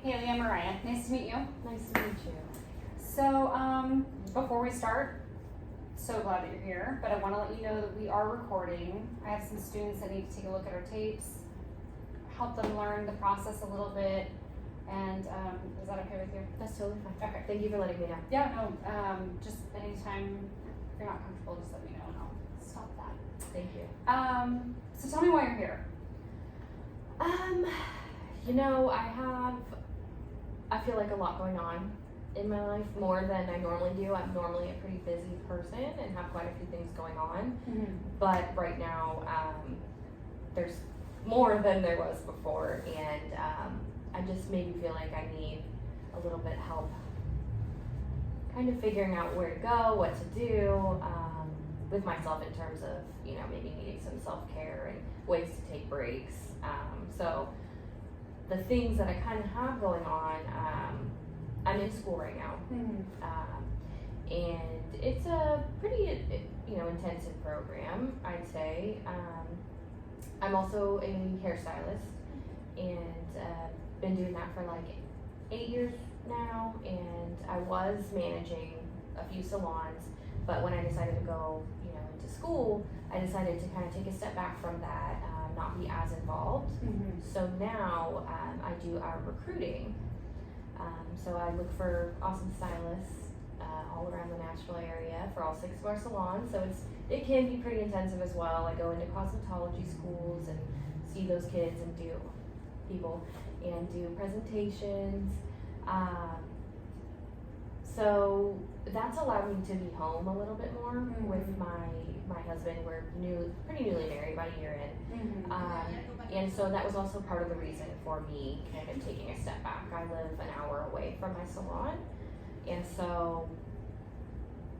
Haley and Mariah. Nice to meet you. Nice to meet you. So, before we start, so glad that you're here, but I want to let you know that we are recording. I have some students that need to take a look at our tapes, help them learn the process a little bit, and is that okay with you? That's totally fine. Okay. Thank you for letting me know. Yeah, no, just anytime if you're not comfortable, just let me know and I'll stop that. Thank you. So tell me why you're here. I feel like a lot going on in my life, more than I normally do. I'm normally a pretty busy person and have quite a few things going on. Mm-hmm. But right now, there's more than there was before, and I just maybe feel like I need a little bit help kind of figuring out where to go, what to do with myself in terms of, maybe needing some self-care and ways to take breaks. So the things that I kind of have going on, I'm in school right now. Mm-hmm. And it's a pretty, intensive program, I'd say. I'm also a hairstylist, and been doing that for like 8 years now, and I was managing a few salons, but when I decided to go, into school, I decided to kind of take a step back from that, not be as involved. Mm-hmm. So now I do our recruiting. So I look for awesome stylists all around the Nashville area for all 6 of our salons. So it can be pretty intensive as well. I go into cosmetology schools and see those kids and do presentations. So that's allowed me to be home a little bit more. Mm-hmm. With my husband. We're pretty newly married, about a year in. Mm-hmm. And so that was also part of the reason for me kind of taking a step back. I live an hour away from my salon, and so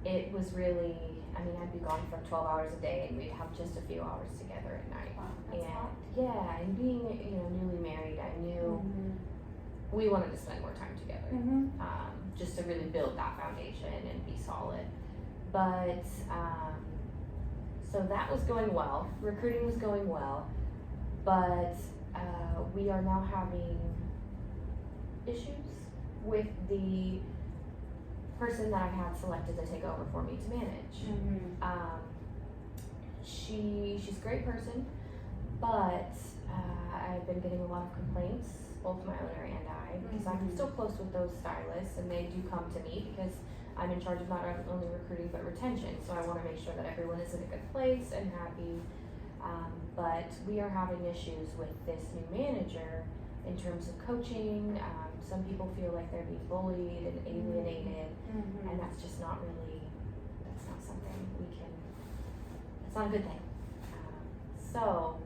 it was really, I'd be gone for 12 hours a day, and we'd have just a few hours together at night. Wow, that's And hot. yeah, and being, newly married, I knew Mm-hmm. we wanted to spend more time together. Mm-hmm. Just to really build that foundation and be solid. But so that was going well. Recruiting was going well, but we are now having issues with the person that I had selected to take over for me to manage. Mm-hmm. She's a great person, but I've been getting a lot of complaints, both my owner and I, because I'm still close with those stylists, and they do come to me because I'm in charge of not only recruiting but retention. So I want to make sure that everyone is in a good place and happy. But we are having issues with this new manager in terms of coaching. Some people feel like they're being bullied and alienated, Mm-hmm. and that's just not that's not something it's not a good thing. So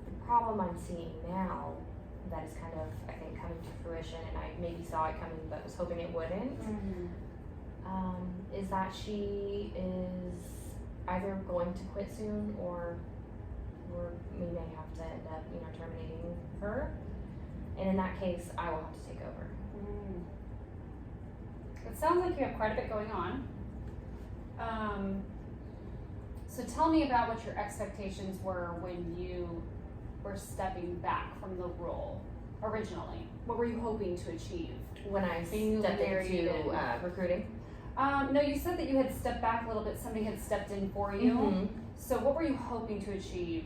the problem I'm seeing now that is kind of, I think, coming to fruition, and I maybe saw it coming but was hoping it wouldn't, Mm-hmm. is that she is either going to quit soon or we may have to end up, terminating her. And in that case, I will have to take over. Mm. It sounds like you have quite a bit going on. So tell me about what your expectations were when you were stepping back from the role originally. What were you hoping to achieve? When I Being stepped married into recruiting. No, you said that you had stepped back a little bit. Somebody had stepped in for you. Mm-hmm. So what were you hoping to achieve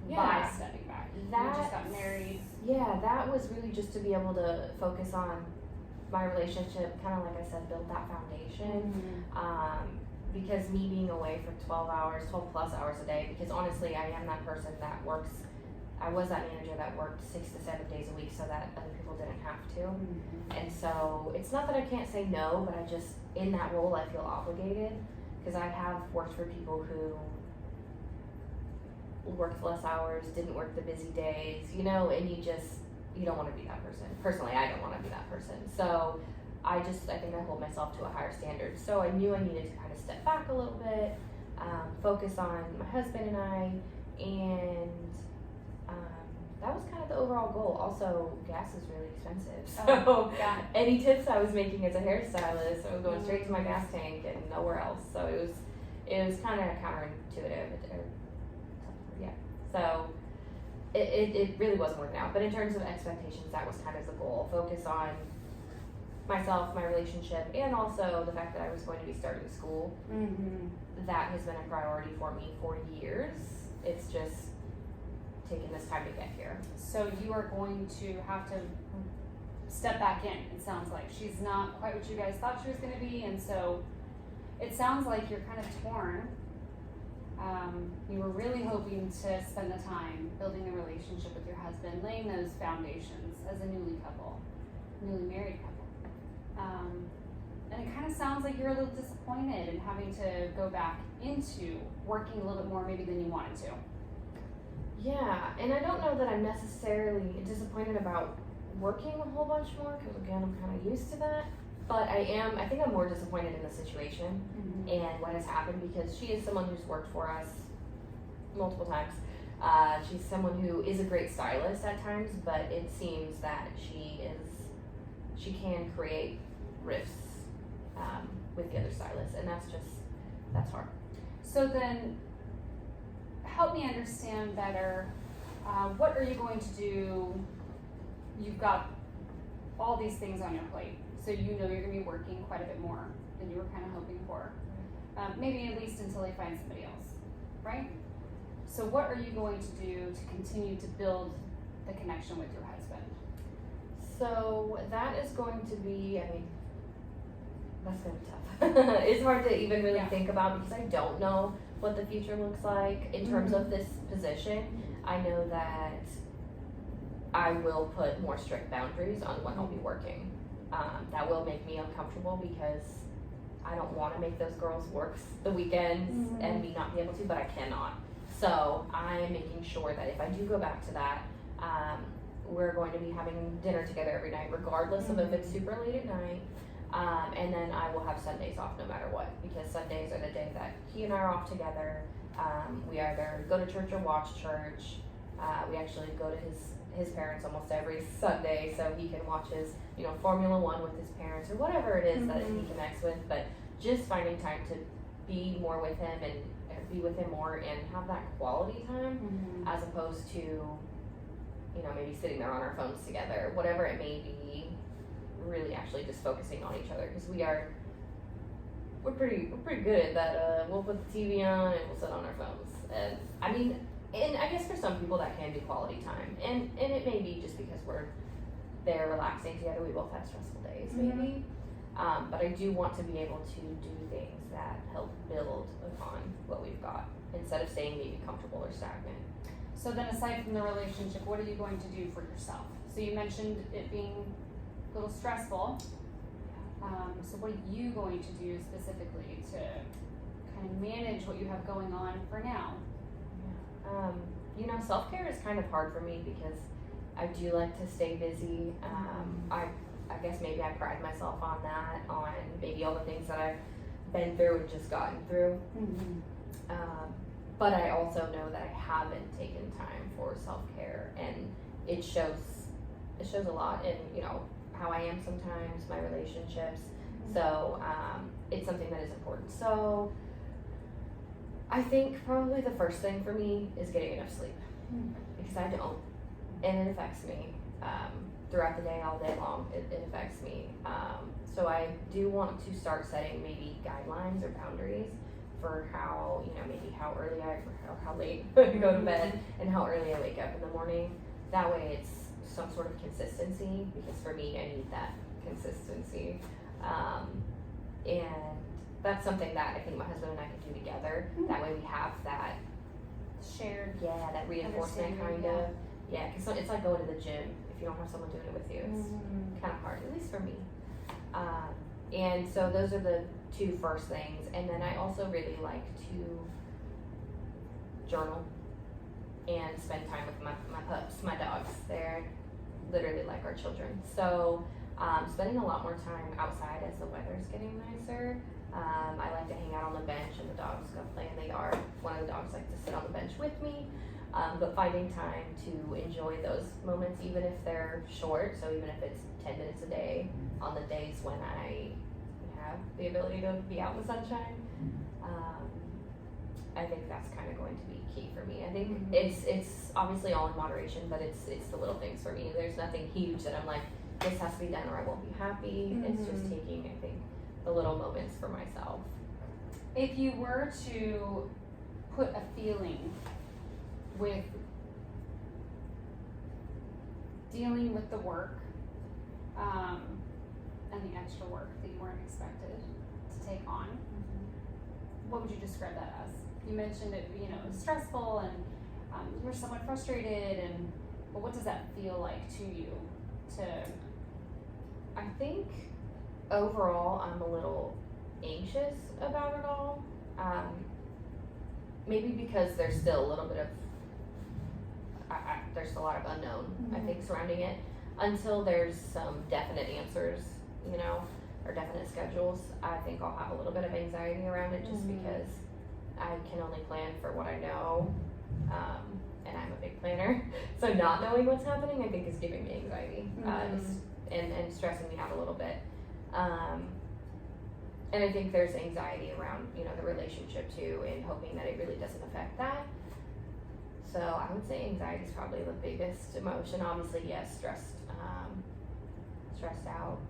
by stepping back? You just got married. Yeah, that was really just to be able to focus on my relationship, kind of like I said, build that foundation. Mm-hmm. Because me being away for 12 plus hours a day, because honestly, I am that person that works, I was that manager that worked 6 to 7 days a week so that other people didn't have to. Mm-hmm. And so it's not that I can't say no, but I just, in that role, I feel obligated, because I have worked for people who worked less hours, didn't work the busy days, and you don't want to be that person. Personally, I don't want to be that person. So I think I hold myself to a higher standard. So I knew I needed to kind of step back a little bit, focus on my husband and I, and that was kind of the overall goal. Also, gas is really expensive. So any tips I was making as a hairstylist, I was going straight to my gas tank and nowhere else. So it was kind of counterintuitive. So it really wasn't working out. But in terms of expectations, that was kind of the goal. Focus on myself, my relationship, and also the fact that I was going to be starting school. That has been a priority for me for years. It's just taken this time to get here. So you are going to have to step back in, it sounds like. She's not quite what you guys thought she was going to be, and so it sounds like you're kind of torn. You were really hoping to spend the time building a relationship with your husband, laying those foundations as a newly married couple. And it kind of sounds like you're a little disappointed in having to go back into working a little bit more maybe than you wanted to. Yeah, and I don't know that I'm necessarily disappointed about working a whole bunch more, because again, I'm kind of used to that. But I think I'm more disappointed in the situation and what has happened, because she is someone who's worked for us multiple times. She's someone who is a great stylist at times, but it seems that she can create rifts with the other stylists, and that's hard. So then, help me understand better, what are you going to do? You've got all these things on your plate, so you know you're going to be working quite a bit more than you were kind of hoping for. Maybe at least until they find somebody else, right? So what are you going to do to continue to build the connection with your husband? So that is going to be, that's going to be tough. It's hard to even really think about, because I don't know what the future looks like in terms of this position. I know that I will put more strict boundaries on when I'll be working. That will make me uncomfortable, because I don't want to make those girls work the weekends and me not be able to, but I cannot. So I'm making sure that if I do go back to that, we're going to be having dinner together every night, regardless of if it's super late at night. And then I will have Sundays off no matter what, because Sundays are the day that he and I are off together. We either go to church or watch church. We actually go to his parents almost every Sunday, so he can watch his, Formula One with his parents, or whatever it is that he connects with. But just finding time to be more with him and be with him more and have that quality time, as opposed to, maybe sitting there on our phones together, whatever it may be. Really actually just focusing on each other, because we're pretty good at that. We'll put the TV on and we'll sit on our phones. And I guess for some people that can be quality time, and it may be just because we're there relaxing together. We both have stressful days, maybe. But I do want to be able to do things that help build upon what we've got, instead of staying maybe comfortable or stagnant. So then, aside from the relationship, what are you going to do for yourself? So you mentioned it being a little stressful. So what are you going to do specifically to kind of manage what you have going on for now? Self-care is kind of hard for me, because I do like to stay busy. I guess maybe I pride myself on that, on maybe all the things that I've been through and just gotten through. But I also know that I haven't taken time for self-care, and it shows a lot in, how I am sometimes, my relationships. So it's something that is important. So I think probably the first thing for me is getting enough sleep, because I don't, and it affects me throughout the day, all day long. It affects me. So I do want to start setting maybe guidelines or boundaries for how, maybe how early or how late I go to bed, and how early I wake up in the morning. That way it's some sort of consistency, because for me, I need that consistency. And that's something that I think my husband and I could do together. That way we have that shared, that reinforcement kind of. Yeah, because it's like going to the gym. If you don't have someone doing it with you, it's kind of hard, at least for me. And so those are the two first things. And then I also really like to journal and spend time with my pups, my dogs. They're literally like our children. So spending a lot more time outside as the weather's getting nicer. I like to hang out on the bench, and the dogs go play in the yard. One of the dogs likes to sit on the bench with me. But finding time to enjoy those moments, even if they're short, so even if it's 10 minutes a day on the days when I have the ability to be out in the sunshine. I think that's kind of going to be key for me. I think it's obviously all in moderation, but it's the little things for me. There's nothing huge that I'm like, this has to be done or I won't be happy. It's just taking, I think, the little moments for myself. If you were to put a feeling with dealing with the work, and the extra work that you weren't expected to take on, what would you describe that as? You mentioned it, it was stressful and you were somewhat frustrated, but what does that feel like to you? I think overall I'm a little anxious about it all. Maybe because there's still a little bit of, there's a lot of unknown, I think, surrounding it. Until there's some definite answers, or definite schedules, I think I'll have a little bit of anxiety around it just because I can only plan for what I know, and I'm a big planner. So not knowing what's happening, I think, is giving me anxiety and stressing me out a little bit. And I think there's anxiety around, the relationship too, and hoping that it really doesn't affect that. So I would say anxiety is probably the biggest emotion. Obviously, yes, stressed out.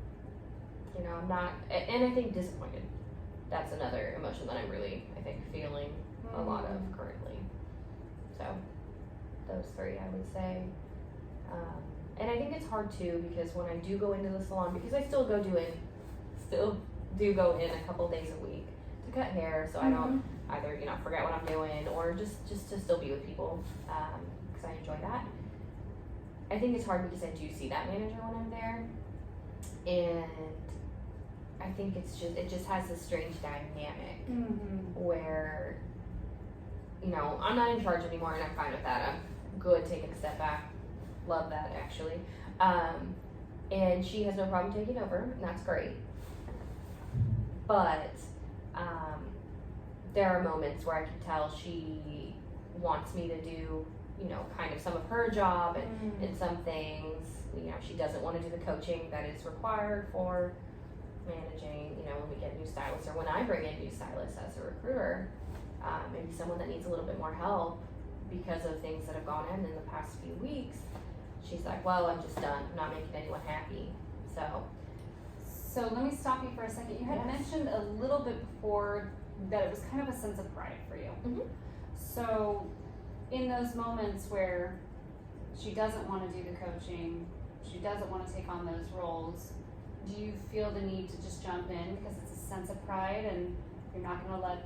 I'm not, and I think disappointed. That's another emotion that I'm really, I think, feeling a lot of currently. So those three, I would say. And I think it's hard too, because when I do go into the salon, because I still do go in a couple days a week to cut hair, so I don't either, forget what I'm doing or just to still be with people, because I enjoy that. I think it's hard because I do see that manager when I'm there, and I think it just has this strange dynamic where, I'm not in charge anymore, and I'm fine with that. I'm good taking a step back. Love that, actually. And she has no problem taking over, and that's great. But there are moments where I can tell she wants me to do, kind of some of her job and some things. She doesn't want to do the coaching that is required for managing, when we get new stylists or when I bring in new stylists as a recruiter, maybe someone that needs a little bit more help because of things that have gone in the past few weeks. She's like, well, I'm just done. I'm not making anyone happy. So let me stop you for a second. You had mentioned a little bit before that it was kind of a sense of pride for you. So in those moments where she doesn't want to do the coaching, she doesn't want to take on those roles, do you feel the need to just jump in because it's a sense of pride and you're not going to let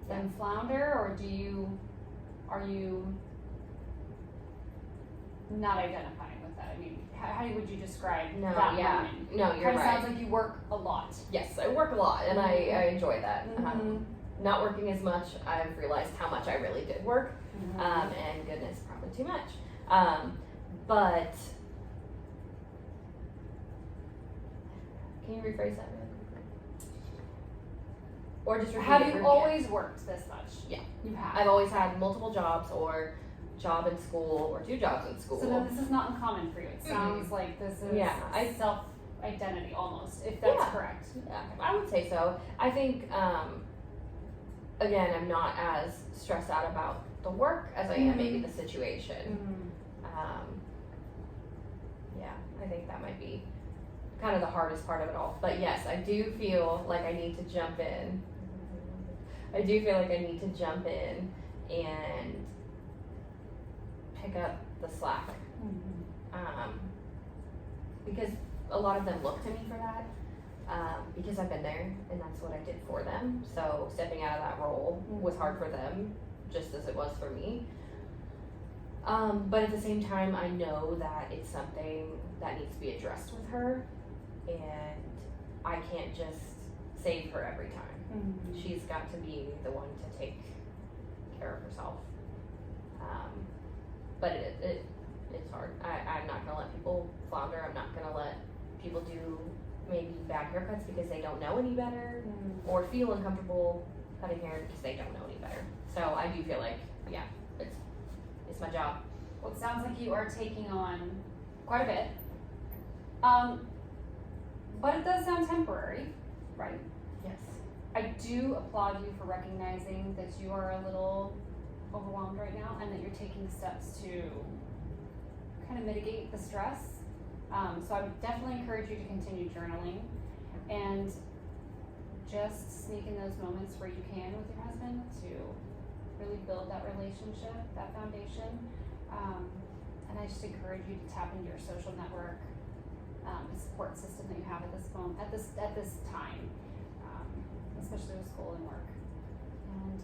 them flounder, or are you not identifying with that? I mean, how would you describe that moment? No, you're right. It sounds like you work a lot. Yes, I work a lot, and I enjoy that. Not working as much, I've realized how much I really did work, and goodness, probably too much. But can you rephrase that really quickly? Or just repeat Have you always worked this much? Yeah. You have. I've always had multiple jobs, or job in school, or 2 jobs in school. So then this is not uncommon for you. It sounds like this is self-identity almost, if that's correct. Yeah, I would say so. I think, again, I'm not as stressed out about the work as I am maybe the situation. I think that might be kind of the hardest part of it all. But yes, I do feel like I need to jump in. And pick up the slack. Because a lot of them look to me for that, because I've been there and that's what I did for them. So stepping out of that role was hard for them, just as it was for me. But at the same time, I know that it's something that needs to be addressed with her, and I can't just save her every time. She's got to be the one to take care of herself. But it's hard. I'm not gonna let people flounder. I'm not gonna let people do maybe bad haircuts because they don't know any better, or feel uncomfortable cutting hair because they don't know any better. So I do feel like, it's my job. Well, it sounds like you are taking on quite a bit. But it does sound temporary, right? Yes. I do applaud you for recognizing that you are a little overwhelmed right now and that you're taking steps to kind of mitigate the stress. So I would definitely encourage you to continue journaling and just sneak in those moments where you can with your husband to really build that relationship, that foundation. And I just encourage you to tap into your social network, the support system that you have at this moment, at this time, especially with school and work. And